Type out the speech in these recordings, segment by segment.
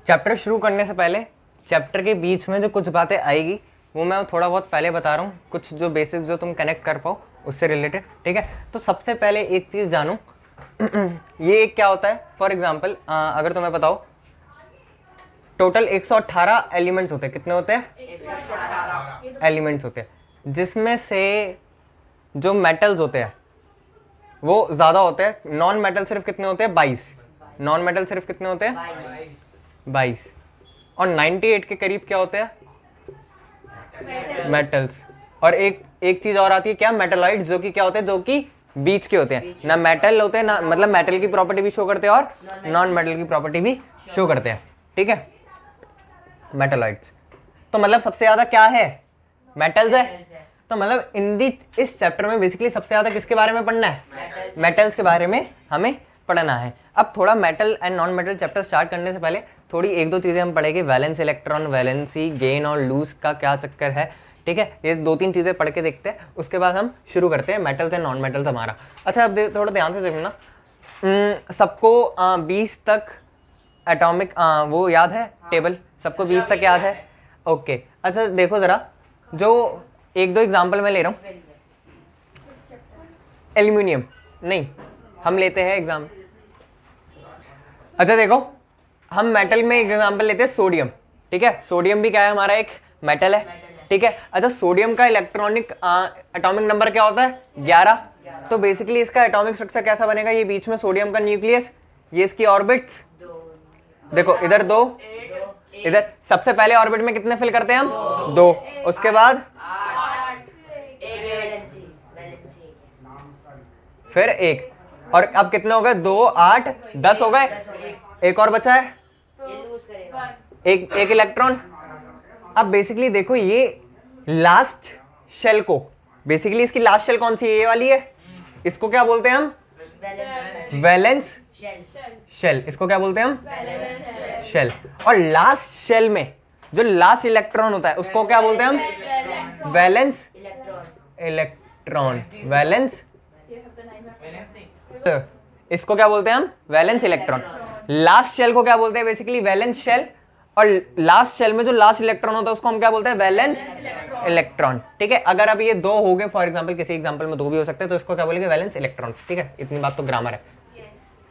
Chapter शुरू करने से पहले चैप्टर के बीच में जो कुछ बातें आएगी वो मैं थोड़ा बहुत पहले बता रहा हूँ, कुछ जो बेसिक्स जो तुम कनेक्ट कर पाओ उससे रिलेटेड, ठीक है। तो सबसे पहले एक चीज़ जानो ये क्या होता है। फॉर एग्जांपल अगर तुम्हें बताओ टोटल 118 एलिमेंट्स होते हैं। कितने होते हैं? 118 एलिमेंट्स होते हैं, जिसमें से जो मेटल्स होते हैं वो ज़्यादा होते हैं। नॉन मेटल सिर्फ कितने होते हैं? 22। नॉन मेटल सिर्फ कितने होते हैं? 22। और 98 के करीब क्या होते हैं? मेटल्स। और एक चीज़ और आती है क्या? मेटलॉइड्स, जो कि क्या होते हैं? जो कि बीच के होते हैं, ना मेटल होते हैं ना, मतलब मेटल की प्रॉपर्टी भी शो करते हैं और नॉन मेटल की प्रॉपर्टी भी शो करते हैं, ठीक है, मेटलॉइड्स। तो मतलब सबसे ज़्यादा क्या है? मेटल्स है। तो मतलब इस चैप्टर में बेसिकली सबसे ज़्यादा किसके बारे में पढ़ना है? मेटल्स के बारे में हमें पढ़ना है। अब थोड़ा metal and non metal chapter start करने से पहले थोड़ी एक दो चीज़ें हम पढ़ेंगे। वैलेंस इलेक्ट्रॉन, वैलेंसी, गेन और लूज का क्या चक्कर है, ठीक है। ये दो तीन चीज़ें पढ़ के देखते हैं, उसके बाद हम शुरू करते हैं मेटल्स एंड नॉन मेटल्स हमारा। अच्छा, अब थोड़ा ध्यान से देखना, सबको 20 तक एटॉमिक वो याद है टेबल? सबको 20 तक याद है? ओके। अच्छा देखो ज़रा, जो एक दो एग्जाम्पल मैं ले रहा हूँ। एल्यूमिनियम नहीं, हम लेते हैं एग्जाम। अच्छा देखो, हम मेटल में एग्जाम्पल लेते हैं सोडियम, ठीक है। सोडियम भी क्या है? हमारा एक मेटल है, ठीक है। अच्छा, सोडियम का इलेक्ट्रॉनिक एटॉमिक नंबर क्या होता है? 11। तो बेसिकली इसका एटॉमिक स्ट्रक्चर कैसा बनेगा? ये बीच में सोडियम का न्यूक्लियस, ये इसकी ऑर्बिट्स, देखो इधर 2, इधर सबसे पहले ऑर्बिट में कितने फिल करते हैं हम? 2। उसके बाद फिर 1, और अब कितने हो गए? 2, 8, 10 हो गए। एक और बचा है, एक इलेक्ट्रॉन। अब बेसिकली देखो, ये लास्ट शेल को, बेसिकली इसकी लास्ट शेल कौन सी है? ये वाली है। इसको क्या बोलते हैं हम? Valence shell. इसको क्या बोलते हैं हम? शेल। और लास्ट शेल में जो लास्ट इलेक्ट्रॉन होता है उसको क्या बोलते हैं हम? Valence electron. वैलेंस, इसको क्या बोलते हैं हम? Valence electron. लास्ट शेल को क्या बोलते हैं? Basically valence shell. और लास्ट शेल में जो लास्ट इलेक्ट्रॉन होता है उसको हम क्या बोलते हैं? वैलेंस इलेक्ट्रॉन, ठीक है। अगर अब ये 2 हो गए, फॉर एग्जांपल किसी एग्जांपल में 2 भी हो सकते हैं, तो इसको क्या बोलेंगे? वैलेंस इलेक्ट्रॉन्स, ठीक है। इतनी बात तो ग्रामर है,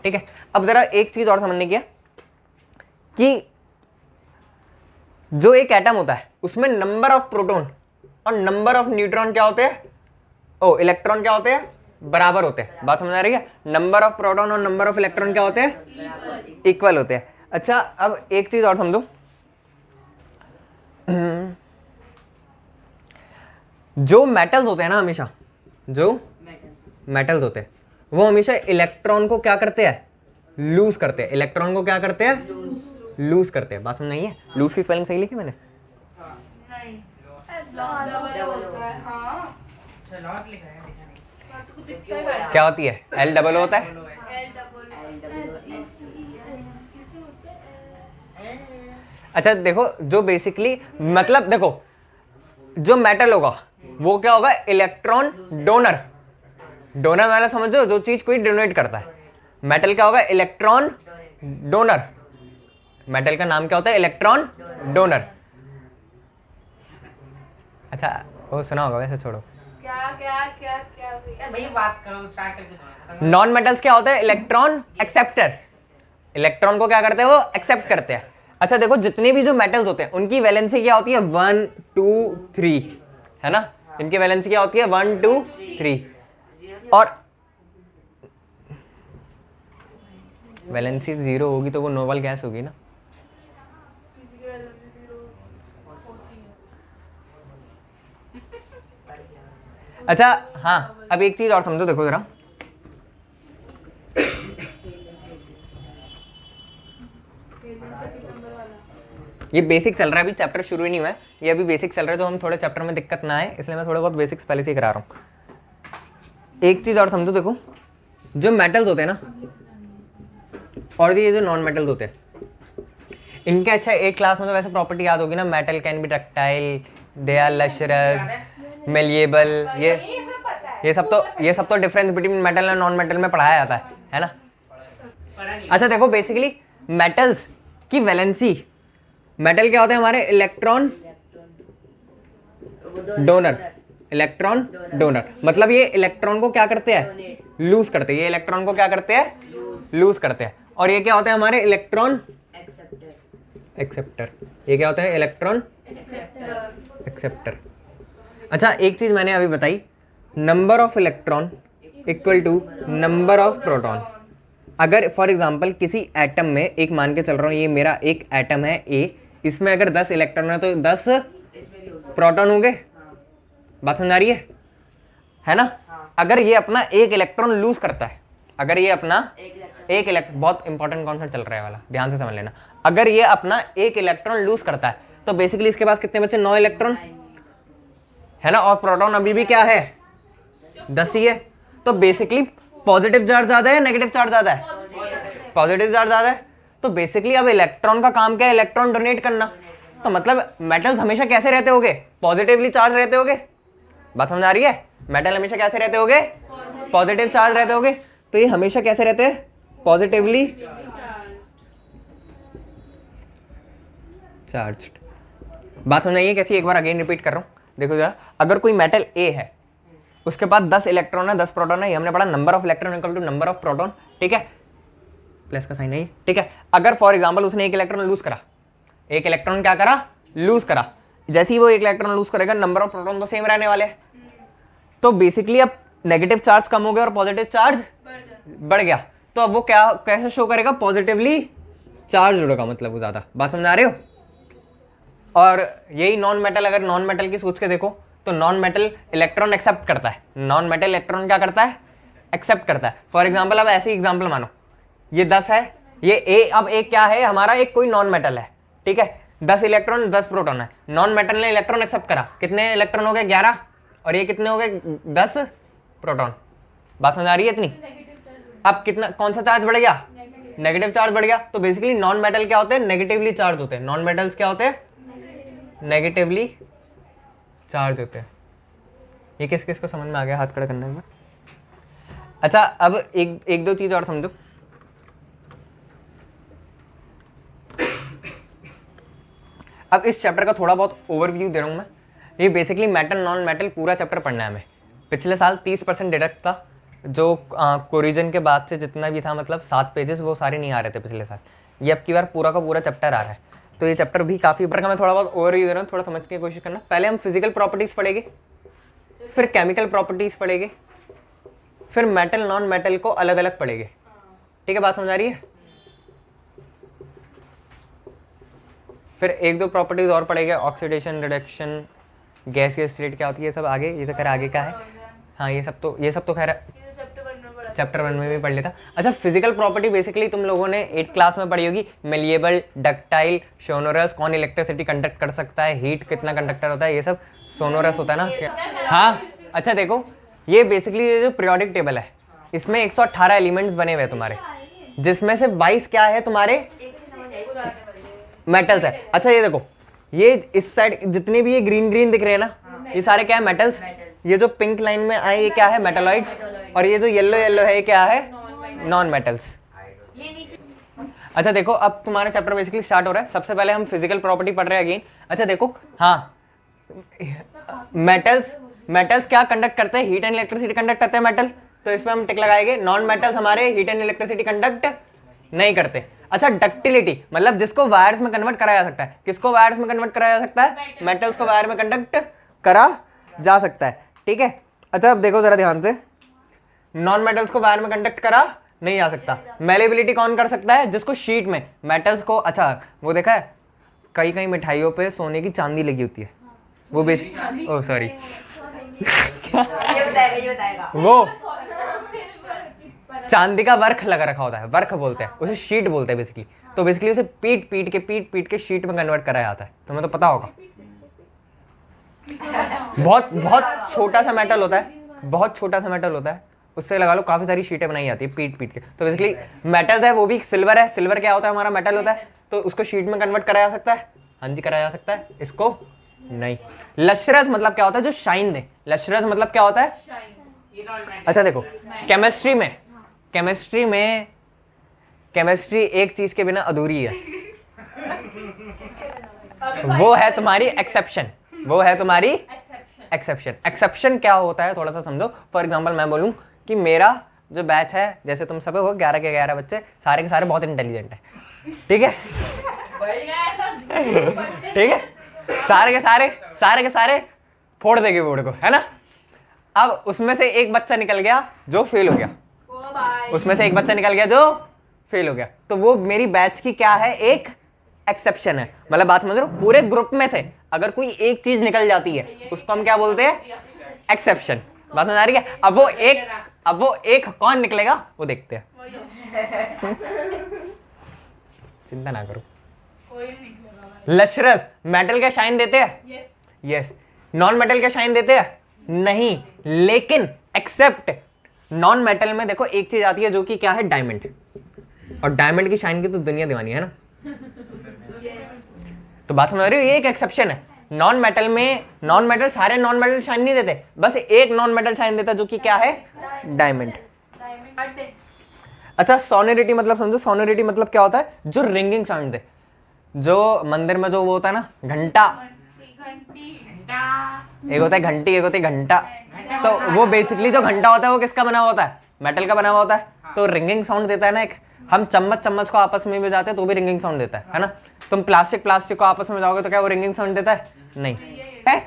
ठीक है। अब जरा एक चीज और समझने की है कि जो एक एटम होता है उसमें नंबर ऑफ प्रोटॉन और नंबर ऑफ न्यूट्रॉन क्या होते हैं? इलेक्ट्रॉन क्या होते हैं? बराबर होते हैं। बात समझ आ रही है? नंबर ऑफ प्रोटॉन और नंबर ऑफ इलेक्ट्रॉन क्या होते हैं? इक्वल होते हैं। अच्छा, अब एक चीज और समझो, जो मेटल्स होते हैं ना, हमेशा जो मेटल्स होते हैं वो हमेशा इलेक्ट्रॉन को क्या करते हैं? लूज करते हैं। इलेक्ट्रॉन को क्या करते हैं? लूज करते हैं। बात समझ नहीं है? लूज की स्पेलिंग सही लिखी मैंने? क्या होती है? L डबल होता है। अच्छा देखो, जो बेसिकली मतलब देखो, जो मेटल होगा वो क्या होगा? Electron donor. डोनर वाला समझो, जो चीज कोई डोनेट करता है। मेटल क्या होगा? Electron donor. मेटल का नाम क्या होता है? Electron donor. अच्छा, वो सुना होगा, वैसे छोड़ो। भैया बात करो, स्टार्ट करके। नॉन मेटल्स क्या होते हैं? Electron acceptor. इलेक्ट्रॉन को क्या करते हैं? वो एक्सेप्ट करते हैं। अच्छा देखो, जितने भी जो मेटल्स होते हैं उनकी वैलेंसी क्या होती है? 1, 2, 3, है ना। इनकी वैलेंसी क्या होती है? 1, 2, 3। और वैलेंसी 0 होगी तो वो नोबल गैस होगी ना। अच्छा हाँ, अब एक चीज और समझो, देखो जरा, ये बेसिक चल रहा है, अभी चैप्टर शुरू ही नहीं हुआ है, ये अभी बेसिक चल रहा है, तो हम थोड़े चैप्टर में दिक्कत ना आए इसलिए मैं थोड़े बहुत बेसिक्स पहले से ही करा रहा हूँ। एक चीज और समझो, देखो जो मेटल्स होते हैं ना और ये जो नॉन मेटल्स होते हैं इनके, अच्छा एक क्लास में तो वैसे प्रॉपर्टी याद होगी ना, metal can be ductile, they are lustrous, malleable, ये सब तो डिफरेंस बिटवीन मेटल और नॉन मेटल में पढ़ाया जाता है ना। अच्छा देखो, बेसिकली मेटल्स कि वैलेंसी, मेटल क्या होते हैं हमारे, इलेक्ट्रॉन डोनर, इलेक्ट्रॉन डोनर, मतलब ये इलेक्ट्रॉन को क्या करते हैं, लूज करते हैं, ये इलेक्ट्रॉन को क्या करते हैं, लूज करते हैं। और ये क्या होते हैं हमारे, इलेक्ट्रॉन एक्सेप्टर, ये क्या होता है, इलेक्ट्रॉन एक्सेप्टर। अच्छा एक चीज मैंने अभी बताई, number of electron equal to number of proton. अगर फॉर एग्जांपल किसी एटम में, एक मान के चल रहा हूँ ये मेरा एक एटम है ए, इसमें अगर 10 इलेक्ट्रॉन है तो 10 प्रोटॉन होंगे, बात समझ आ रही है ना? अगर ये अपना एक इलेक्ट्रॉन लूज करता है, अगर ये अपना एक इलेक्ट्रॉन, बहुत इंपॉर्टेंट कॉन्सेप्ट चल रहा है वाला, ध्यान से समझ लेना, अगर ये अपना एक इलेक्ट्रॉन लूज करता है तो बेसिकली इसके पास कितने बचे, 9 इलेक्ट्रॉन है ना, और प्रोटॉन अभी भी क्या है, 10 ही है। तो बेसिकली पॉजिटिव चार्ज ज्यादा है, नेगेटिव चार्ज ज्यादा है, पॉजिटिव चार्ज ज्यादा है। तो बेसिकली अब इलेक्ट्रॉन का काम क्या है, इलेक्ट्रॉन डोनेट करना। तो मतलब मेटल्स हमेशा कैसे रहते होगे, पॉजिटिवली चार्ज रहते होगे, बात समझ आ रही है? मेटल हमेशा कैसे रहते होगे, पॉजिटिव चार्ज रहते होगे। तो ये हमेशा कैसे रहते हैं, पॉजिटिवली चार्ज्ड। बात समझ आइए कैसी, एक बार अगेन रिपीट कर रहा हूं, देखो जरा, अगर कोई मेटल ए है, उसके पास 10 इलेक्ट्रॉन है, 10 प्रोटॉन है, ये हमने पढ़ा number of electron equal to number of proton, ठीक है, प्लस का साइन है ये, ठीक है। अगर फॉर एग्जांपल उसने एक इलेक्ट्रॉन लूज करा, एक इलेक्ट्रॉन क्या करा, लूज करा, जैसे ही वो एक इलेक्ट्रॉन लूज करेगा नंबर ऑफ प्रोटॉन तो सेम रहने वाले हैं। तो बेसिकली अब नेगेटिव चार्ज कम हो गया और पॉजिटिव चार्ज बढ़ गया, तो अब वो क्या कैसे शो करेगा, पॉजिटिवली चार्ज होगा, मतलब वो ज्यादा, बात समझ आ रहे हो? और यही नॉन मेटल, अगर नॉन मेटल की सोच के देखो तो नॉन मेटल इलेक्ट्रॉन एक्सेप्ट करता है, नॉन मेटल इलेक्ट्रॉन क्या करता है, एक्सेप्ट करता है। फॉर एग्जांपल अब ऐसी एग्जांपल मानो, ये 10 है, ये ए, अब एक क्या है हमारा, एक कोई नॉन मेटल है, ठीक है, 10 इलेक्ट्रॉन 10 प्रोटॉन है, नॉन मेटल ने इलेक्ट्रॉन एक्सेप्ट करा, कितने इलेक्ट्रॉन हो गए, 11, और ये कितने हो गए, 10 प्रोटॉन, बात समझ आ रही है इतनी? अब कितना, कौन सा चार्ज बढ़ गया, नेगेटिव चार्ज बढ़ गया। तो बेसिकली नॉन मेटल क्या होते हैं, नेगेटिवली चार्ज होते हैं, नॉन मेटल्स क्या होते हैं, नेगेटिवली चार्ज होते हैं। ये किस किस को समझ में आ गया, हाथ खड़ा करने में? अच्छा अब एक दो चीज और समझो, अब इस चैप्टर का थोड़ा बहुत ओवरव्यू दे रहा हूं मैं। ये बेसिकली मेटल नॉन मेटल पूरा चैप्टर पढ़ना है हमें। पिछले साल 30% डिडक्ट था, जो कोरिजन के बाद से जितना भी था, मतलब 7 पेजेस वो सारे नहीं आ रहे थे पिछले साल। ये अब की बार पूरा का पूरा चैप्टर आ रहा है, तो ये चैप्टर भी काफी ऊपर का, मैं थोड़ा बहुत ओवरव्यू दे रहा हूँ, थोड़ा समझने की कोशिश करना। पहले हम फिजिकल प्रॉपर्टीज पढ़ेंगे, फिर केमिकल प्रॉपर्टीज पढ़ेंगे, फिर मेटल नॉन मेटल को अलग अलग पढ़ेंगे, ठीक है, बात समझ आ रही है? फिर एक दो प्रॉपर्टीज और पढ़ेंगे, ऑक्सीडेशन, रिडक्शन, गैसियस स्टेट क्या होती है, सब आगे, ये तो खैर आगे का है, हाँ ये सब तो खैर चैप्टर 1 में भी पढ़ लेता। अच्छा फिजिकल प्रॉपर्टी बेसिकली तुम लोगों ने 8th क्लास में पढ़ी होगी, मेलिएबल, डक्टाइल, सोनोरस, कौन इलेक्ट्रिसिटी कंडक्ट कर सकता है, हीट कितना कंडक्टर होता है, ये सब सोनोरस होता है ना। हाँ अच्छा देखो, ये बेसिकली जो पीरियोडिक टेबल है, इसमें 118 एलिमेंट्स बने हुए हैं तुम्हारे, जिसमें से 22 क्या है तुम्हारे, मेटल्स है। अच्छा ये देखो, ये इस साइड जितने भी ये ग्रीन ग्रीन दिख रहे हैं ना, ये सारे क्या है, मेटल्स। ये जो पिंक लाइन में आए ये क्या है, मेटालॉइड्स, और ये जो येलो येलो है ये क्या है, नॉन मेटल्स। अच्छा देखो अब तुम्हारा चैप्टर बेसिकली स्टार्ट हो रहा है। सबसे पहले हम फिजिकल प्रॉपर्टी पढ़ रहे हैं अगेन। अच्छा देखो, हाँ मेटल्स क्या कंडक्ट करते हैं, हीट एंड इलेक्ट्रिसिटी कंडक्ट करते हैं मेटल, तो इसमें हम टिक लगाएंगे। नॉन मेटल्स हमारे हीट एंड इलेक्ट्रिसिटी कंडक्ट नहीं करते। अच्छा डक्टिलिटी मतलब जिसको वायर्स में कन्वर्ट करा जा सकता है, किसको वायर्स में कन्वर्ट करा जा सकता है, मेटल्स को वायर में कंडक्ट करा जा सकता है, ठीक है। अच्छा अब देखो जरा ध्यान से, नॉन मेटल्स को वायर में कंडक्ट करा नहीं जा सकता। मेलेबिलिटी कौन कर सकता है, जिसको शीट में मेटल्स को, अच्छा वो देखा है कई कई मिठाइयों पे सोने की चांदी लगी होती है, वो बेसिक, ओह सॉरी ये बताएगा वो चांदी का वर्क लगा रखा होता है, वर्क बोलते हैं उसे, शीट बोलते हैं बेसिकली। तो बेसिकली उसे पीट पीट के शीट में कन्वर्ट करा जाता है, तुम्हें तो पता होगा। बहुत बहुत छोटा सा मेटल होता है, बहुत छोटा सा मेटल होता है, उससे लगा लो काफी सारी शीटें बनाई जाती है पीट के। तो बेसिकली मेटल है वो भी सिल्वर है, सिल्वर क्या होता है हमारा, मेटल होता है, तो उसको शीट में कन्वर्ट कराया जा सकता है, हाँ जी कराया जा सकता है, इसको नहीं। लश्रस मतलब क्या होता है, जो शाइन दे, लश्रस मतलब क्या होता है। अच्छा देखो केमिस्ट्री एक चीज के बिना अधूरी है, वो है तुम्हारी एक्सेप्शन, वो है तुम्हारी एक्सेप्शन। एक्सेप्शन क्या होता है थोड़ा सा समझो। फॉर एग्जांपल मैं बोलूं कि मेरा जो बैच है, जैसे तुम सब हो 11 के 11 बच्चे, सारे के सारे बहुत इंटेलिजेंट है, ठीक है ठीक है, सारे के सारे फोड़ देंगे बोर्ड को, है ना। अब उसमें से एक बच्चा निकल गया जो फेल हो गया, उसमें से एक बच्चा निकल गया जो फेल हो गया, तो वो मेरी बैच की क्या है, एक एक्सेप्शन है। मतलब बात समझ रहे हो, पूरे ग्रुप में से अगर कोई एक चीज निकल जाती है उसको हम क्या बोलते हैं, एक्सेप्शन। बात समझ आ रही है। अब वो एक कौन निकलेगा वो देखते हैं, चिंता ना करो। लशरस मेटल का शाइन देते हैं, यस। नॉन मेटल का शाइन देते हैं, नहीं। लेकिन एक्सेप्ट नॉन मेटल में देखो एक चीज आती है जो कि क्या है, डायमंड। और डायमंड की शाइन की तो दुनिया दीवानी है ना। तो बात समझ रही हो, ये एक एक्सेप्शन है। नॉन मेटल में नॉन मेटल सारे नॉन मेटल शाइन नहीं देते, बस एक नॉन मेटल शाइन देता जो कि क्या है, डायमंड। अच्छा, सोनोरिटी मतलब समझो। सोनोरिटी मतलब क्या होता है, जो रिंगिंग साउंड दे। जो मंदिर में जो वो होता है ना, घंटा, एक होता है घंटी, एक होती है घंटा। तो वो बेसिकली जो घंटा होता है वो किसका बना हुआ होता है, मेटल का बना हुआ होता है। तो रिंगिंग साउंड देता है ना एक। हम चम्मच को आपस में भी जाते हैं तो भी रिंगिंग साउंड देता है ना। तुम प्लास्टिक को आपस में जाओगे तो क्या वो रिंगिंग साउंड देता है, नहीं है।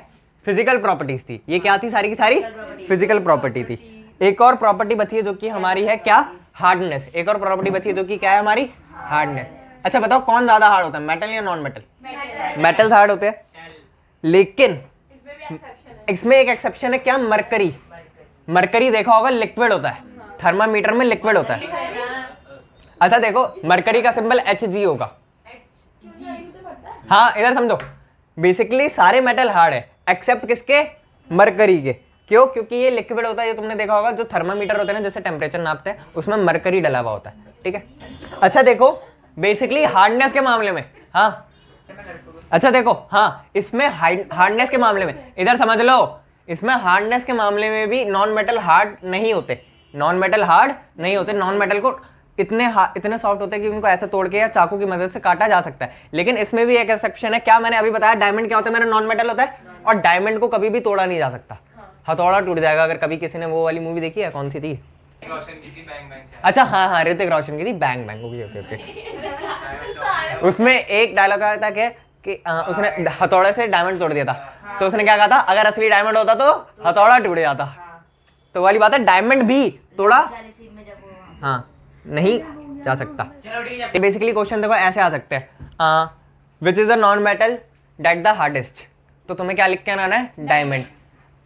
फिजिकल प्रॉपर्टीज थी ये, क्या थी, सारी की सारी फिजिकल प्रॉपर्टी थी। एक और प्रॉपर्टी बची है जो कि हमारी है क्या, हार्डनेस। एक और प्रॉपर्टी बची है जो कि क्या है, हमारी हार्डनेस। अच्छा बताओ कौन ज्यादा हार्ड होता है, मेटल या नॉन मेटल? मेटल हार्ड होते हैं, लेकिन इसमें एक एक्सेप्शन है, क्या, मरकरी। मरकरी देखा होगा लिक्विड होता है, थर्मामीटर में लिक्विड होता है। अच्छा देखो, मरकरी का सिंबल Hg होगा। हाँ इधर समझो, बेसिकली सारे मेटल हार्ड है एक्सेप्ट किसके, मरकरी के। क्यों? क्योंकि ये लिक्विड होता है। ये तुमने देखा होगा जो थर्मामीटर होता है ना, जैसे टेम्परेचर नापते हैं, उसमें मरकरी डला हुआ होता है, ठीक है। अच्छा देखो, बेसिकली हार्डनेस के मामले में, हाँ अच्छा देखो, हाँ इसमें हार्डनेस के मामले में इधर समझ लो, इसमें हार्डनेस के मामले में भी नॉन मेटल हार्ड नहीं होते। नॉन मेटल हार्ड नहीं होते। नॉन मेटल को इतने सॉफ्ट होते हैं कि उनको ऐसे तोड़ के या चाकू की मदद से काटा जा सकता है। लेकिन इसमें भी एक एक्सेप्शन है, क्या मैंने अभी बताया, डायमंड क्या होता है, मेरा नॉन मेटल होता है, और डायमंड को कभी भी तोड़ा नहीं जा सकता। हथौड़ा टूट जाएगा। अगर कभी किसी ने वो वाली मूवी देखी है, कौन सी थी, अच्छा हाँ ऋतिक रोशन की थी, बैंग बैंग। ओके उसमें एक डायलॉग आता है कि उसने हथौड़े से डायमंड तोड़ दिया था, तो उसने क्या कहा था, अगर असली डायमंड होता तो हथौड़ा टूट जाता। तो वाली बात है, डायमंड भी तोड़ा हाँ नहीं जा सकता। बेसिकली क्वेश्चन देखो ऐसे आ सकते हैं, which is the non metal that the hardest. तो तुम्हें क्या लिख के आना है, डायमंड।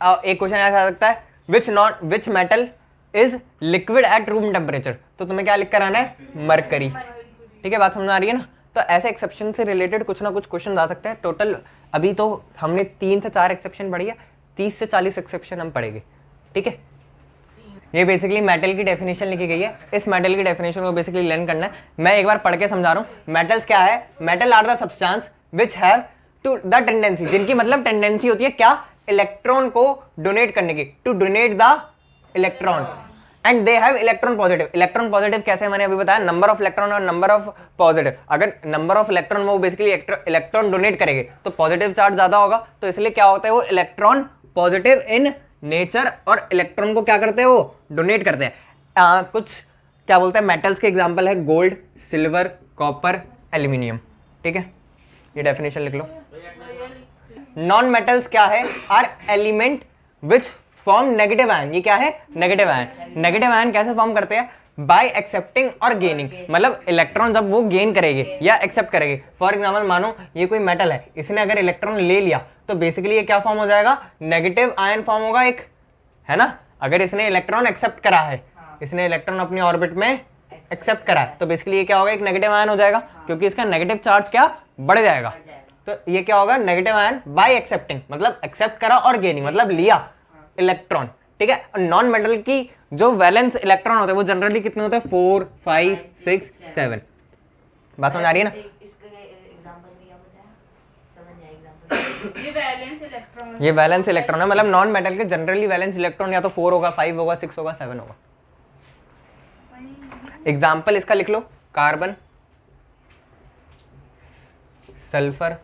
एक क्वेश्चन ऐसा आ सकता है, which metal is liquid at room temperature. तो तुम्हें क्या लिख कर आना है, मरकरी। ठीक है, बात समझ आ रही है ना। तो ऐसे एक्सेप्शन से रिलेटेड कुछ ना कुछ क्वेश्चन आ सकते हैं। टोटल अभी तो हमने 3 से 4 एक्सेप्शन पढ़ी है, 30 से 40 एक्सेप्शन हम पढ़ेंगे, ठीक है। ये बेसिकली मेटल की डेफिनेशन लिखी गई है। इस मेटल की डेफिनेशन को बेसिकली लर्न करना है। मैं एक बार पढ़ के समझा रहा हूँ। मेटल्स क्या है, metal are the substance which have to the tendency, जिनकी मतलब टेंडेंसी होती है क्या, इलेक्ट्रॉन को डोनेट करने की, to donate the electron, and they have electron positive. Electron positive कैसे, मैंने अभी बताया, नंबर ऑफ इलेक्ट्रॉन और नंबर ऑफ पॉजिटिव। अगर नंबर ऑफ इलेक्ट्रॉन वो बेसिकली इलेक्ट्रॉन डोनेट करेंगे तो पॉजिटिव चार्ज ज्यादा होगा, तो इसलिए क्या होता है, वो इलेक्ट्रॉन पॉजिटिव इन नेचर, और इलेक्ट्रॉन को क्या करते हैं, वो डोनेट करते हैं। कुछ क्या बोलते हैं मेटल्स के एग्जांपल है, गोल्ड, सिल्वर, कॉपर, एल्यूमिनियम, ठीक है। ये डेफिनेशन लिख लो। नॉन मेटल्स क्या है, are element which form negative ion. ये क्या है, नेगेटिव आयन। नेगेटिव आयन कैसे फॉर्म करते हैं, बाय एक्सेप्टिंग और गेनिंग। मतलब इलेक्ट्रॉन जब वो गेन करेंगे या एक्सेप्ट करेंगे। फॉर एग्जांपल मानो ये कोई मेटल है, इसने अगर इलेक्ट्रॉन ले लिया तो बेसिकली ये क्या फॉर्म हो जाएगा, नेगेटिव आयन फॉर्म होगा एक, है ना। अगर इसने इलेक्ट्रॉन एक्सेप्ट करा है, इसने इलेक्ट्रॉन अपनी ऑर्बिट में एक्सेप्ट करा है, तो बेसिकली ये क्या होगा, एक नेगेटिव आयन हो जाएगा, क्योंकि इसका नेगेटिव चार्ज क्या बढ़ जाएगा। तो ये क्या होगा, नेगेटिव आयन बाय एक्सेप्टिंग, मतलब एक्सेप्ट करा और गेनिंग मतलब लिया इलेक्ट्रॉन, ठीक है। नॉन मेटल की जो वैलेंस इलेक्ट्रॉन होते हैं वो जनरली कितने होते हैं, 4, 5, 6, 7। बात समझ आ रही है ना। ये वैलेंस इलेक्ट्रॉन है, मतलब नॉन मेटल के जनरली वैलेंस इलेक्ट्रॉन या तो 4 होगा, 5 होगा, 6 होगा, 7 होगा। एग्जाम्पल इसका लिख लो, कार्बन, सल्फर